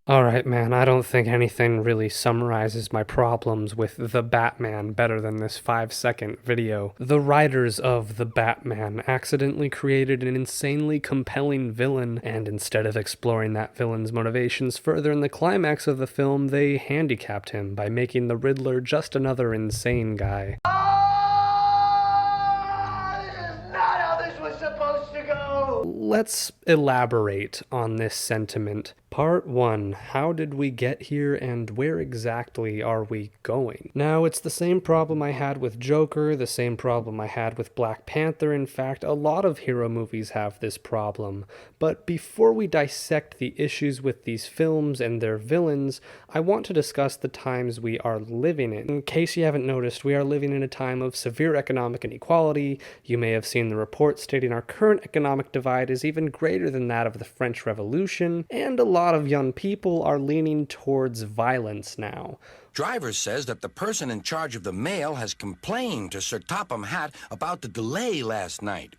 Alright, man, I don't think anything really summarizes my problems with The Batman better than this 5-second video. The writers of The Batman accidentally created an insanely compelling villain, and instead of exploring that villain's motivations further in the climax of the film, they handicapped him by making the Riddler just another insane guy. Let's elaborate on this sentiment. Part 1. How did we get here and where exactly are we going? Now, it's the same problem I had with Joker, the same problem I had with Black Panther. In fact, a lot of hero movies have this problem. But before we dissect the issues with these films and their villains, I want to discuss the times we are living in. In case you haven't noticed, we are living in a time of severe economic inequality. You may have seen the report stating our current economic divide is even greater than that of the French Revolution, and a lot of young people are leaning towards violence now. Driver says that the person in charge of the mail has complained to Sir Topham Hatt about the delay last night.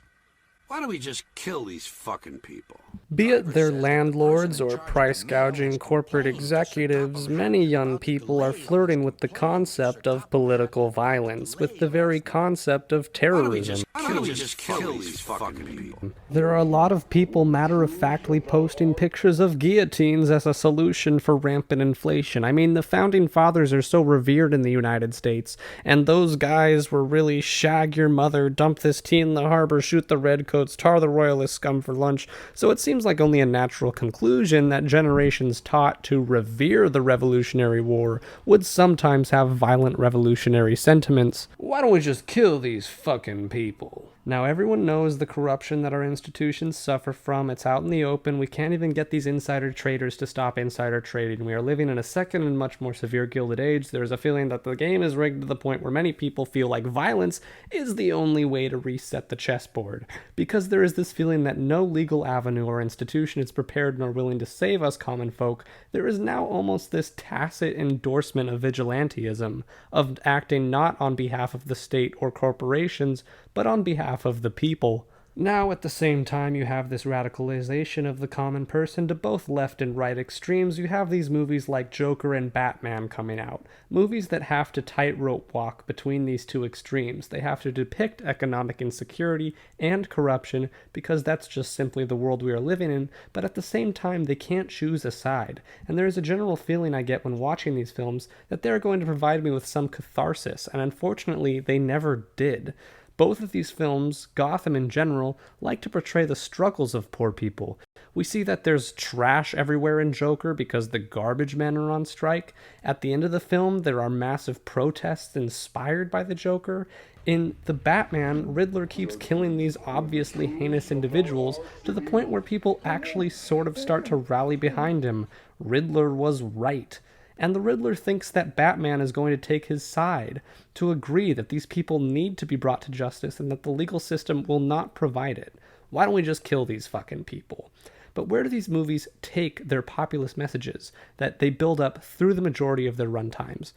Why don't we just kill these fucking people? Be it their landlords or price-gouging corporate executives, many young people are flirting with the concept of political violence, with the very concept of terrorism. Why don't we just kill these fucking people? There are a lot of people matter-of-factly posting pictures of guillotines as a solution for rampant inflation. I mean, the founding fathers are so revered in the United States, and those guys were really shag your mother, dump this tea in the harbor, shoot the redcoats, tar the royalist scum for lunch, so it seems like only a natural conclusion that generations taught to revere the Revolutionary War would sometimes have violent revolutionary sentiments. Why don't we just kill these fucking people? Now, everyone knows the corruption that our institutions suffer from. It's out in the open. We can't even get these insider traders to stop insider trading. We are living in a second and much more severe Gilded Age. There's a feeling that the game is rigged to the point where many people feel like violence is the only way to reset the chessboard. Because there is this feeling that no legal avenue or institution is prepared nor willing to save us common folk, there is now almost this tacit endorsement of vigilantism, of acting not on behalf of the state or corporations, but on behalf of the people. Now, at the same time, you have this radicalization of the common person to both left and right extremes. You have these movies like Joker and Batman coming out. Movies that have to tightrope walk between these two extremes. They have to depict economic insecurity and corruption because that's just simply the world we are living in, but at the same time, they can't choose a side. And there is a general feeling I get when watching these films that they're going to provide me with some catharsis, and unfortunately, they never did. Both of these films, Gotham in general, like to portray the struggles of poor people. We see that there's trash everywhere in Joker because the garbage men are on strike. At the end of the film, there are massive protests inspired by the Joker. In The Batman, Riddler keeps killing these obviously heinous individuals to the point where people actually sort of start to rally behind him. Riddler was right. And the Riddler thinks that Batman is going to take his side, to agree that these people need to be brought to justice and that the legal system will not provide it. Why don't we just kill these fucking people? But where do these movies take their populist messages that they build up through the majority of their runtimes?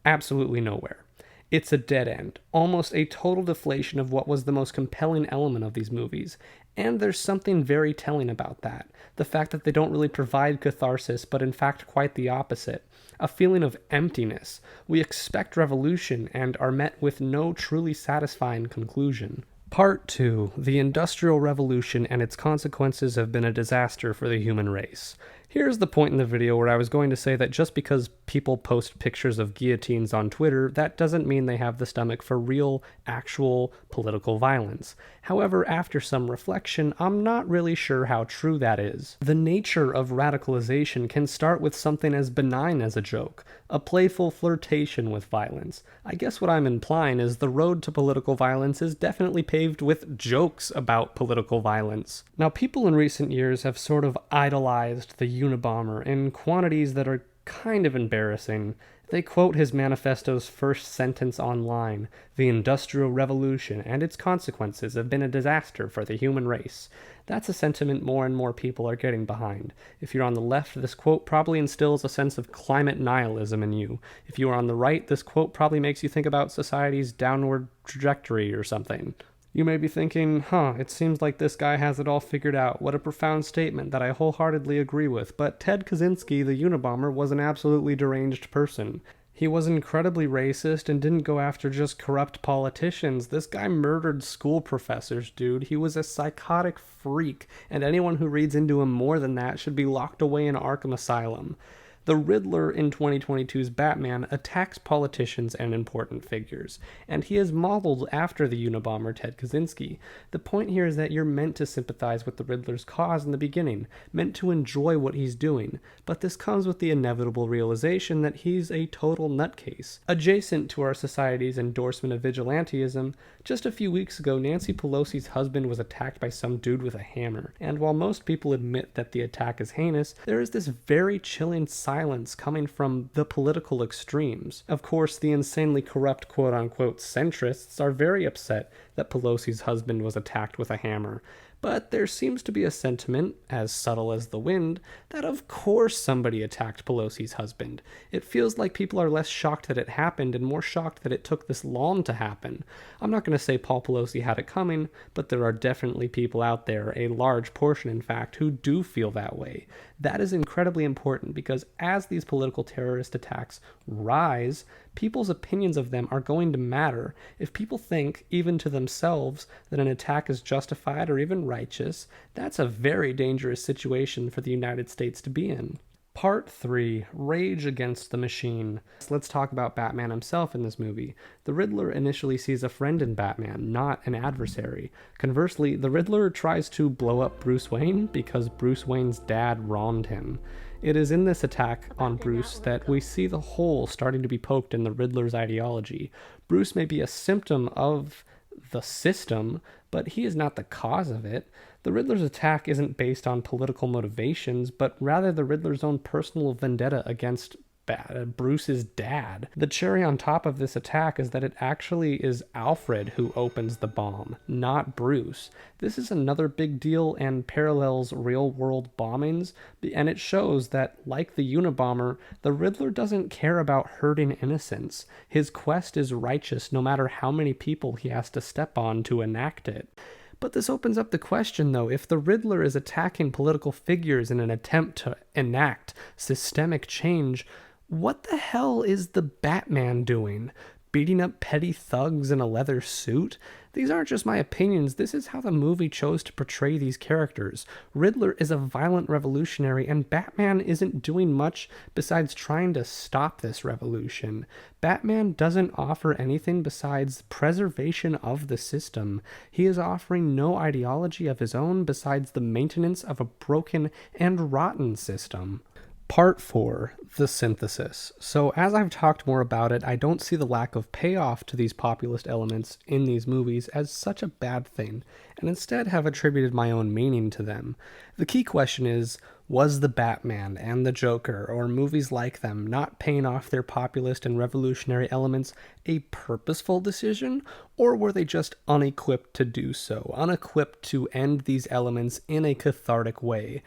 Absolutely nowhere. It's a dead end, almost a total deflation of what was the most compelling element of these movies. And there's something very telling about that. The fact that they don't really provide catharsis, but in fact quite the opposite. A feeling of emptiness. We expect revolution and are met with no truly satisfying conclusion. Part 2. The Industrial Revolution and its consequences have been a disaster for the human race. Here's the point in the video where I was going to say that just because people post pictures of guillotines on Twitter, that doesn't mean they have the stomach for real, actual political violence. However, after some reflection, I'm not really sure how true that is. The nature of radicalization can start with something as benign as a joke, a playful flirtation with violence. I guess what I'm implying is the road to political violence is definitely paved with jokes about political violence. Now, people in recent years have sort of idolized the Unabomber in quantities that are kind of embarrassing. They quote his manifesto's first sentence online: "The Industrial Revolution and its consequences have been a disaster for the human race." That's a sentiment more and more people are getting behind. If you're on the left, this quote probably instills a sense of climate nihilism in you. If you are on the right, this quote probably makes you think about society's downward trajectory or something. You may be thinking, it seems like this guy has it all figured out. What a profound statement that I wholeheartedly agree with. But Ted Kaczynski, the Unabomber, was an absolutely deranged person. He was incredibly racist and didn't go after just corrupt politicians. This guy murdered school professors, dude. He was a psychotic freak, and anyone who reads into him more than that should be locked away in Arkham Asylum. The Riddler in 2022's Batman attacks politicians and important figures, and he is modeled after the Unabomber Ted Kaczynski. The point here is that you're meant to sympathize with the Riddler's cause in the beginning, meant to enjoy what he's doing, but this comes with the inevitable realization that he's a total nutcase. Adjacent to our society's endorsement of vigilantism, just a few weeks ago, Nancy Pelosi's husband was attacked by some dude with a hammer, and while most people admit that the attack is heinous, there is this very chilling silence coming from the political extremes. Of course, the insanely corrupt quote-unquote centrists are very upset that Pelosi's husband was attacked with a hammer, but there seems to be a sentiment, as subtle as the wind, that of course somebody attacked Pelosi's husband. It feels like people are less shocked that it happened and more shocked that it took this long to happen. I'm not going to say Paul Pelosi had it coming, but there are definitely people out there, a large portion in fact, who do feel that way. That is incredibly important because as these political terrorist attacks rise, people's opinions of them are going to matter. If people think, even to themselves, that an attack is justified or even righteous, that's a very dangerous situation for the United States to be in. Part 3, Rage Against the Machine. Let's talk about Batman himself in this movie. The Riddler initially sees a friend in Batman, not an adversary. Conversely, the Riddler tries to blow up Bruce Wayne because Bruce Wayne's dad wronged him. It is in this attack on Bruce that we see the hole starting to be poked in the Riddler's ideology. Bruce may be a symptom of the system, but he is not the cause of it. The Riddler's attack isn't based on political motivations, but rather the Riddler's own personal vendetta against Bruce's dad. The cherry on top of this attack is that it actually is Alfred who opens the bomb, not Bruce. This is another big deal and parallels real-world bombings, and it shows that, like the Unabomber, the Riddler doesn't care about hurting innocents. His quest is righteous no matter how many people he has to step on to enact it. But this opens up the question, though, if the Riddler is attacking political figures in an attempt to enact systemic change, what the hell is the Batman doing? Beating up petty thugs in a leather suit? These aren't just my opinions, this is how the movie chose to portray these characters. Riddler is a violent revolutionary, and Batman isn't doing much besides trying to stop this revolution. Batman doesn't offer anything besides preservation of the system. He is offering no ideology of his own besides the maintenance of a broken and rotten system. Part 4, the synthesis. So as I've talked more about it, I don't see the lack of payoff to these populist elements in these movies as such a bad thing, and instead have attributed my own meaning to them. The key question is, was the Batman and the Joker, or movies like them, not paying off their populist and revolutionary elements a purposeful decision, or were they just unequipped to do so, unequipped to end these elements in a cathartic way?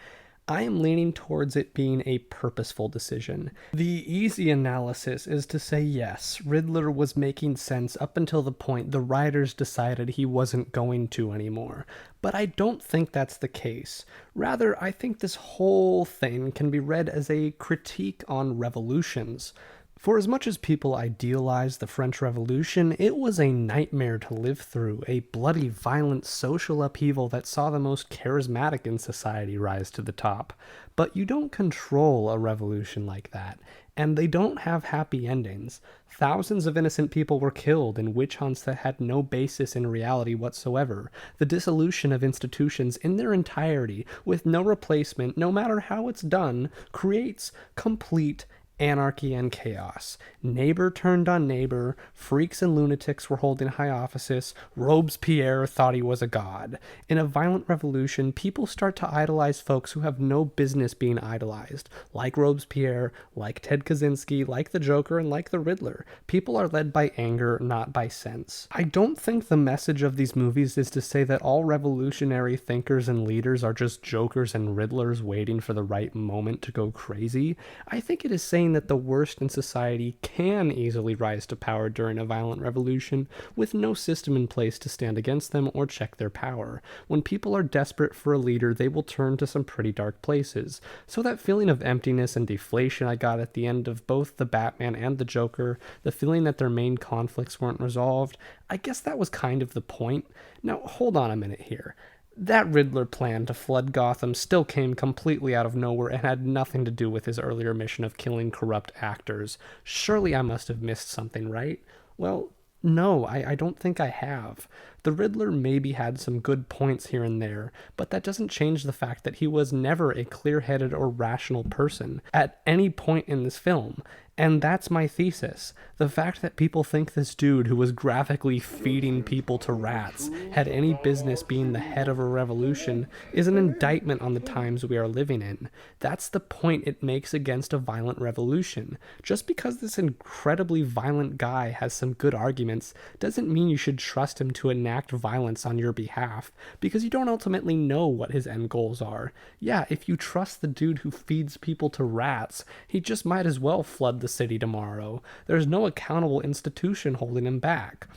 I am leaning towards it being a purposeful decision. The easy analysis is to say yes, Riddler was making sense up until the point the writers decided he wasn't going to anymore. But I don't think that's the case. Rather, I think this whole thing can be read as a critique on revolutions. For as much as people idealize the French Revolution, it was a nightmare to live through, a bloody, violent social upheaval that saw the most charismatic in society rise to the top. But you don't control a revolution like that, and they don't have happy endings. Thousands of innocent people were killed in witch hunts that had no basis in reality whatsoever. The dissolution of institutions in their entirety, with no replacement, no matter how it's done, creates complete anarchy and chaos. Neighbor turned on neighbor, freaks and lunatics were holding high offices, Robespierre thought he was a god. In a violent revolution, people start to idolize folks who have no business being idolized, like Robespierre, like Ted Kaczynski, like the Joker, and like the Riddler. People are led by anger, not by sense. I don't think the message of these movies is to say that all revolutionary thinkers and leaders are just Jokers and Riddlers waiting for the right moment to go crazy. I think it is saying saying that the worst in society can easily rise to power during a violent revolution with no system in place to stand against them or check their power. When people are desperate for a leader, they will turn to some pretty dark places. So that feeling of emptiness and deflation I got at the end of both the Batman and the Joker, the feeling that their main conflicts weren't resolved, I guess that was kind of the point. Now, hold on a minute here. That Riddler plan to flood Gotham still came completely out of nowhere and had nothing to do with his earlier mission of killing corrupt actors. Surely I must have missed something, right? Well, no, I don't think I have. The Riddler maybe had some good points here and there, but that doesn't change the fact that he was never a clear-headed or rational person at any point in this film. And that's my thesis. The fact that people think this dude who was graphically feeding people to rats had any business being the head of a revolution is an indictment on the times we are living in. That's the point it makes against a violent revolution. Just because this incredibly violent guy has some good arguments doesn't mean you should trust him to enact violence on your behalf, because you don't ultimately know what his end goals are. Yeah, if you trust the dude who feeds people to rats, he just might as well flood the city tomorrow. There's no accountable institution holding him back.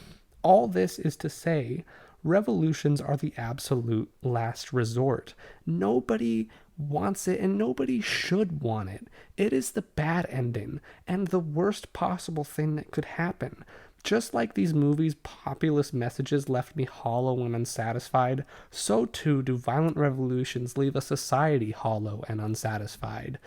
All this is to say, revolutions are the absolute last resort. Nobody wants it and nobody should want it. It is the bad ending and the worst possible thing that could happen. Just like these movies' populist messages left me hollow and unsatisfied, so too do violent revolutions leave a society hollow and unsatisfied.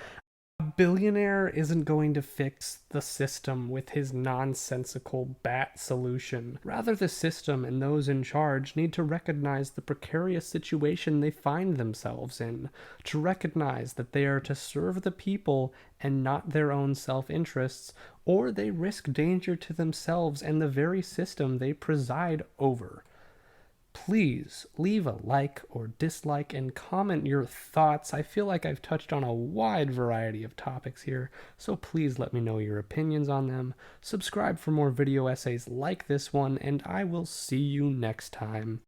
A billionaire isn't going to fix the system with his nonsensical bat solution. Rather, the system and those in charge need to recognize the precarious situation they find themselves in, to recognize that they are to serve the people and not their own self-interests, or they risk danger to themselves and the very system they preside over. Please leave a like or dislike and comment your thoughts. I feel like I've touched on a wide variety of topics here, so please let me know your opinions on them. Subscribe for more video essays like this one, and I will see you next time.